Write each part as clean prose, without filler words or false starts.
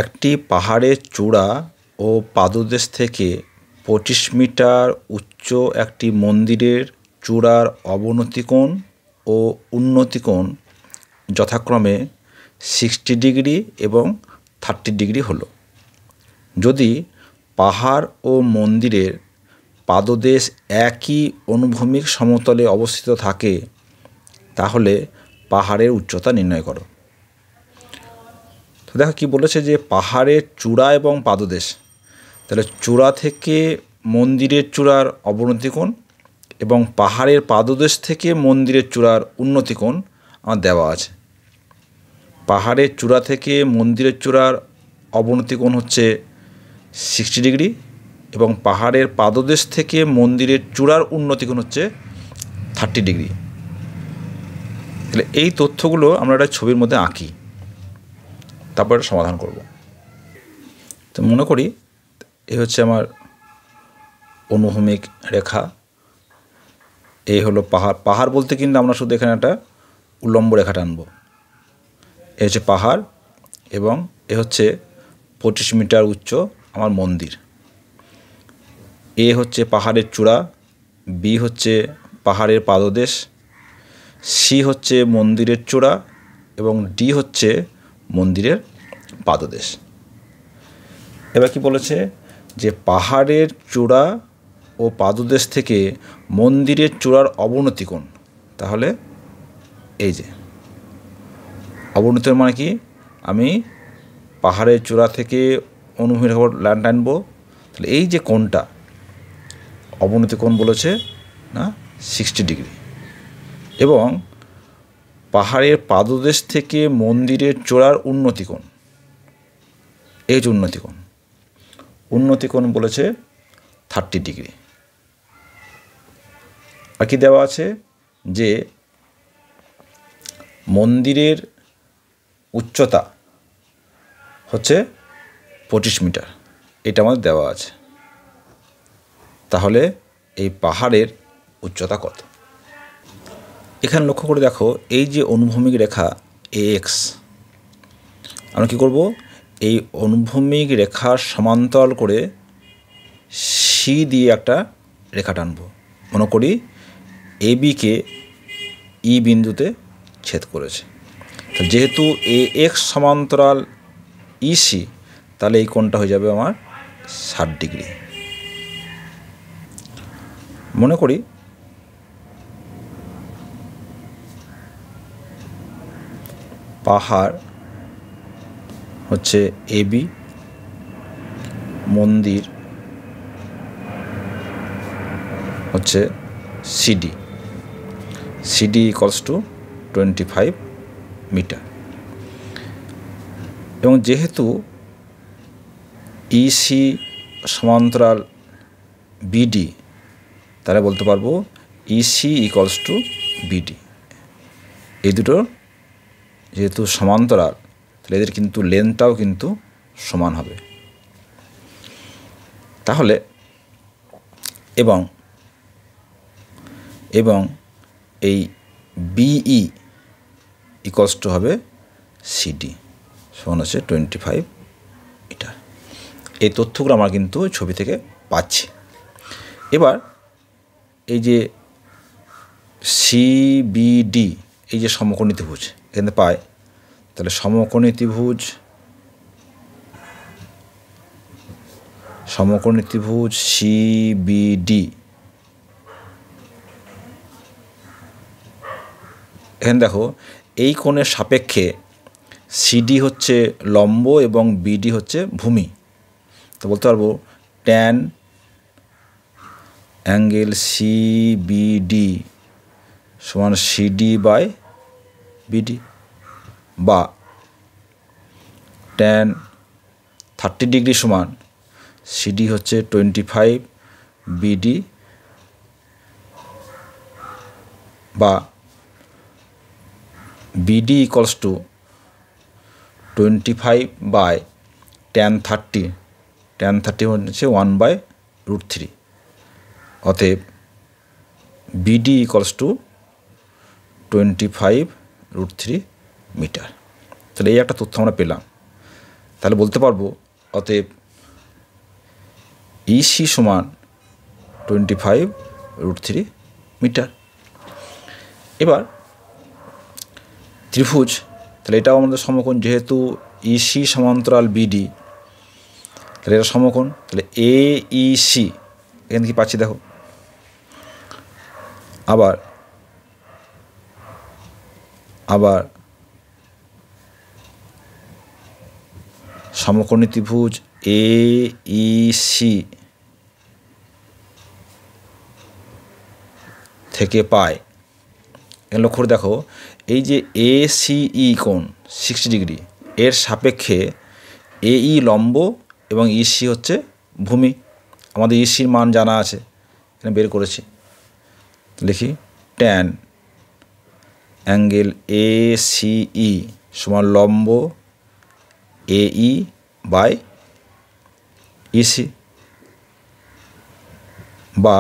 একটি পাহাড়ের চূড়া ও পাদদেশ থেকে ২৫ মিটার উচ্চ একটি মন্দিরের চূড়ার অবনতি কোণ ও উন্নতি কোণ যথাক্রমে 60 ডিগ্রি এবং 30 ডিগ্রি হলো। যদি পাহাড় ও মন্দিরের পাদদেশ একই অনুভূমিক সমতলে অবস্থিত থাকে তাহলে পাহাড়ের উচ্চতা নির্ণয় করো। তো দেখো কি বলেছে যে পাহাড়ের চূড়া এবং পাদদেশ, তাহলে চূড়া থেকে মন্দিরের চূড়ার অবনতি কোণ এবং পাহাড়ের পাদদেশ থেকে মন্দিরের চূড়ার উন্নতি কোণ আমার দেওয়া আছে। পাহাড়ের চূড়া থেকে মন্দিরের চূড়ার অবনতি কোণ হচ্ছে 60 ডিগ্রি এবং পাহাড়ের পাদদেশ থেকে মন্দিরের চূড়ার উন্নতি কোণ হচ্ছে 30 ডিগ্রি। তাহলে এই তথ্যগুলো আমরা একটা ছবির মধ্যে আঁকি, তারপর সমাধান করব। তো মনে করি এই হচ্ছে আমার অনুভূমিক রেখা, এই হলো পাহাড়। পাহাড় বলতে কিন্তু আমরা শুধু এখানে একটা উল্লম্ব রেখা টানব। এ হচ্ছে পাহাড় এবং এ হচ্ছে 25 মিটার উচ্চ আমার মন্দির। এ হচ্ছে পাহাড়ের চূড়া, বি হচ্ছে পাহাড়ের পাদদেশ, সি হচ্ছে মন্দিরের চূড়া এবং ডি হচ্ছে মন্দিরের পাদদেশ। এবার কি বলেছে যে পাহাড়ের চূড়া ও পাদদেশ থেকে মন্দিরের চূড়ার অবনতি কোণ, তাহলে এই যে অবনতি মানে কি, আমি পাহাড়ের চূড়া থেকে অনুভূমিক রেখার লাইন টানবো, তাহলে এই যে কোণটা অবনতি কোণ বলেছে না 60 ডিগ্রি এবং পাহাড়ের পাদদেশ থেকে মন্দিরের চূড়ার উন্নতি কোণ, এই যে উন্নতি কোণ, উন্নতি কোণ বলেছে 30 ডিগ্রি। আর কি দেওয়া আছে যে মন্দিরের উচ্চতা হচ্ছে 25 মিটার, এটা আমাদের দেওয়া আছে। তাহলে এই পাহাড়ের উচ্চতা কত? এখানে লক্ষ্য করে দেখো এই যে অনুভূমিক রেখা AX, আমরা কী করব, এই অনুভূমিক রেখার সমান্তরাল করে সি দিয়ে একটা রেখা টানব। মনে করি ABকে ই বিন্দুতে ছেদ করেছে, তো যেহেতু AX সমান্তরাল EC, তাহলে এই কোণটা হয়ে যাবে আমার 60 ডিগ্রি। মনে করি পাহাড় হচ্ছে AB, মন্দির হচ্ছে CD, CD = 25 মিটার এবং যেহেতু EC সমান্তরাল BD, তাহলে বলতে পারবো EC = BD। এই দুটো যেহেতু সমান্তরাল, তাহলে এদের কিন্তু লেন্থটাও কিন্তু সমান হবে। তাহলে এবং এই BE = হবে CD, সমান হচ্ছে 25 মিটার। এই তথ্যগুলো আমরা কিন্তু ছবি থেকে পাচ্ছি। এবার এই যে CBD, এই যে সমকোণী ত্রিভুজ এখানে পাই, তাহলে সমকোণী ত্রিভুজ CBD, এখানে দেখো এই কোণের সাপেক্ষে CD হচ্ছে লম্ব এবং BD হচ্ছে ভূমি। তো বলতে পারবো tan অ্যাঙ্গেল CBD সমান CD/BD, বা tan 30 ডিগ্রি সমান CD হচ্ছে 25 BD, বা BD = 25/tan 30, tan 30 হচ্ছে 1/√3, অতএব BD = 25√3 মিটার। তাহলে এই একটা তথ্য আমরা পেলাম তাহলে বলতে পারবো অতএব ইসি সমান 25√3 মিটার। এবার ত্রিভুজ, তাহলে এটাও আমাদের সমকোণ, যেহেতু ইসি সমান্তরাল বিডি, তাহলে এটা সমকোণ। তাহলে এ ইসি এখানে কি পাচ্ছি দেখো, আবার সমকোণী ত্রিভুজ এ ইসি থেকে পায়। এখানে লক্ষ্য করে দেখো, এই যে এ সিই কোণ 60 ডিগ্রি, এর সাপেক্ষে এই লম্ব এবং ইসি হচ্ছে ভূমি। আমাদের ইসির মান জানা আছে, এখানে বের করেছি। লিখি ট্যান অ্যাঙ্গেল এ সিই সমান লম্ব এই বাই ইসি, বা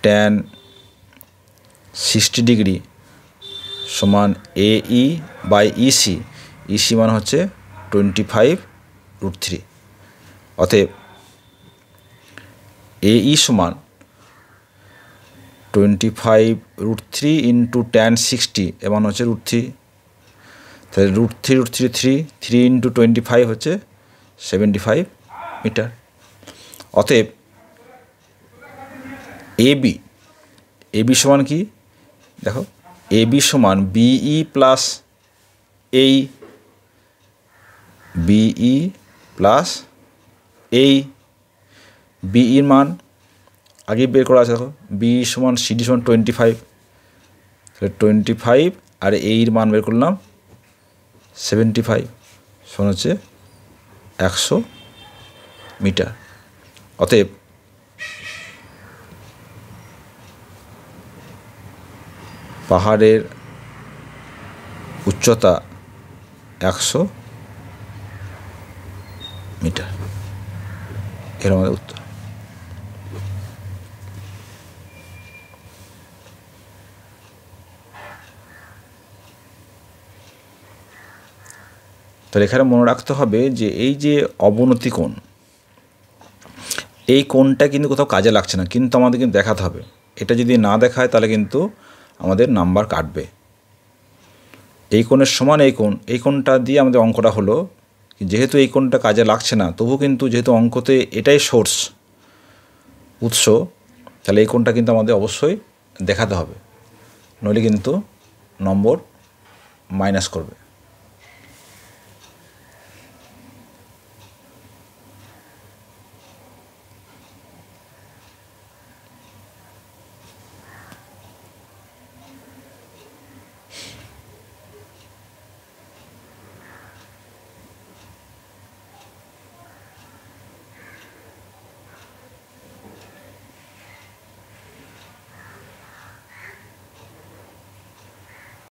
ট্যান 60 ডিগ্রি সমান এই বাই ইসি। ইসি মান হচ্ছে 25√3। অতএব এই সমান 25√3 ইন্টু ট্যান 60, এমন হচ্ছে √3। তাহলে √3 ইন্টু 25 হচ্ছে 75 মিটার। অতএব এবি সমান কি দেখো, এবি সমান বিই প্লাস এই বিইর মান আগে বের করা আছে। দেখো বি সমান সিডি সমান 25, তাহলে 25 আর এইর মান বের করলাম 75, সমান হচ্ছে 100 মিটার। অতএব পাহাড়ের উচ্চতা 100 মিটার। এর আমাদের উত্তর। তাহলে এখানে মনে রাখতে হবে যে এই যে অবনতি কোণ, এই কোণটা কিন্তু কোথাও কাজে লাগছে না, কিন্তু আমাদের কিন্তু দেখাতে হবে। এটা যদি না দেখায় তাহলে কিন্তু আমাদের নাম্বার কাটবে। এই কোণের সমান এই কোণটা দিয়ে আমাদের অঙ্কটা হলো। যেহেতু এই কোণটা কাজে লাগছে না, তবু কিন্তু যেহেতু অঙ্কতে এটাই উৎস, তাহলে এই কোণটা কিন্তু আমাদের অবশ্যই দেখাতে হবে, নইলে কিন্তু নম্বর মাইনাস করবে।